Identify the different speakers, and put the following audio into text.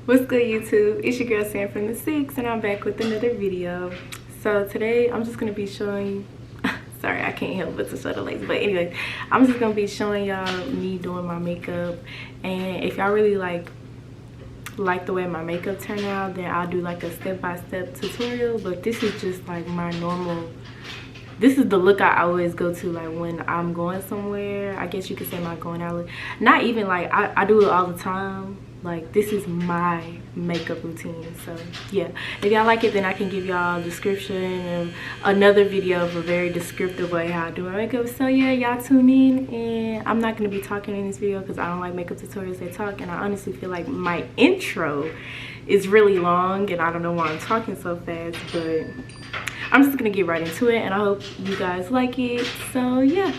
Speaker 1: What's good, YouTube? It's your girl Samfromthasix, and I'm back with another video. So today I'm just gonna be showing sorry, I can't help but to show the lace, but anyway, I'm just gonna be showing y'all me doing my makeup. And if y'all really like the way my makeup turned out, then I'll do like a step-by-step tutorial. But this is just like my normal, this is the look I always go to, like when I'm going somewhere. I guess you could say my going out look. Not even like I do it all the time. Like, this is my makeup routine. So yeah, if y'all like it, then I can give y'all a description and another video of a very descriptive way how I do my makeup. So yeah, y'all tune in. And I'm not going to be talking in this video because I don't like makeup tutorials that talk, and I honestly feel like my intro is really long and I don't know why I'm talking so fast. But I'm just gonna get right into it, and I hope you guys like it. So yeah.